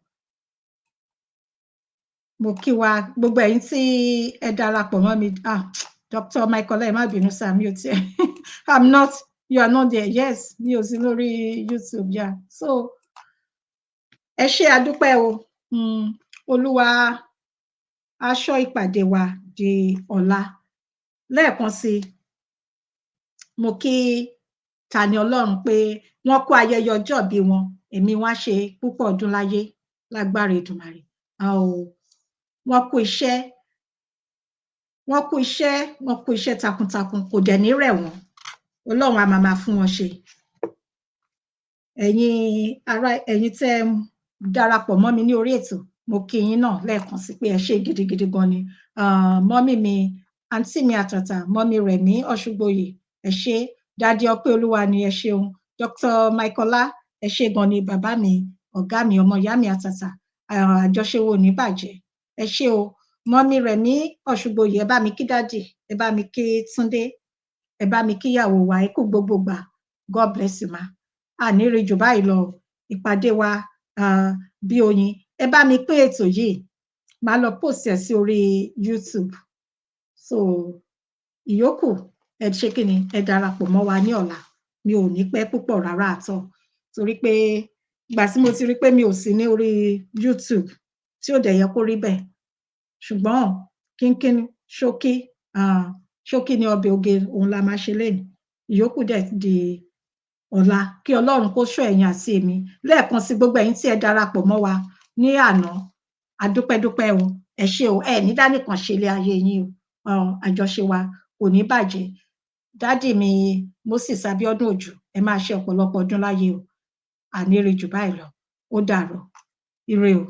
Mo kí wa gbogbo ẹ̀yin tí ẹ darapọ̀ mọ́ mi. Dr. Michael, ẹ má bínú sáà mi ò tiẹ̀ you are not there. Yes, mi ò sí lórí YouTube, yeah. So ẹ ṣé adúpẹ́ o. Olúwa á ṣọ́ ìpàdé wa di ọ̀la. Lẹ́ẹ̀kan sí mo kí Tani Ọlọ́run pé wọ́n kú ayẹyẹ ọjọ́ ìbí wọn, èmi wọ́n á ṣe púpọ̀ ọdún láyé lágbára Èdùmàrè. Wọ́n kú iṣẹ́, wọ́n kú iṣẹ́ takuntakun, kò dẹ̀ ní rẹ̀ wọ́n. Ọlọ́run á máa fún wọn ṣe. Ẹ̀yin tẹ́ darapọ̀ mọ́ mi ní orí ètò, mo kí yín náà lẹ́ẹ̀kan sí pé ẹ ṣé gidigidi gan ni. Mọ́mì mi, àǹtí mi àtàtà, mọ́mì Rẹ̀mí Ọ̀ṣùgbòyè, ẹ ṣé. Dádì Ọpẹ́ Olúwa ni ẹ ṣeun. Dr. Michaela, ẹ ṣé gan ni. Bàbá mi, ọ̀gá mi, ọmọ ìyá mi àtàtà, àjọṣe wo ní bàjẹ́. Ẹ ṣé o. Mọ́mì Rẹ̀mí Ọ̀ṣùgbòyè, ẹ bá mi kí dádì, ẹ bá mi kí Túndé, ẹ bá mi kí ìyàwó wa, ẹ kú gbogbo gbà. God bless you ma. Àní rí jù báyìí lọ. Ìpàdé wa bí oyin. Ẹ bá mi pín ètò yìí, màá lọ post ẹ̀ sí orí YouTube. So ìyókù ẹ ṣe kí ni, ẹ darapọ̀ mọ́ wa ní ọ̀la. Mi ò ní pẹ́ púpọ̀ rárá àtọ̀, torí pé ìgbà tí mo ti rí pé mi ò sí ní orí YouTube tí ò dẹ̀ yẹ kó rí bẹ́ẹ̀. Ṣùgbọ́n kínkín ṣókí ni ọbẹ̀ oge, òun la máa ṣe lénìí. Ìyókù dẹ̀ di ọ̀la. Kí Ọlọ́run kó ṣọ́ ẹ̀yin àti èmi. Lẹ́ẹ̀kan sí gbogbo ẹ̀yin tí ẹ darapọ̀ mọ́ wa ní àná, adúpẹ́dúpẹ́ o. Ẹ ṣé o. Ẹ ní dánìkan ṣe ilé ayé yín o. Àjọṣe wa kò ní bàjẹ́. Dádì mi Moses Abiodun Òjò, ẹ máa ṣe ọ̀pọ̀lọpọ̀ ọdún láyé o. Àní rí jù báyìí lọ. Ó dàárọ̀. Ire o.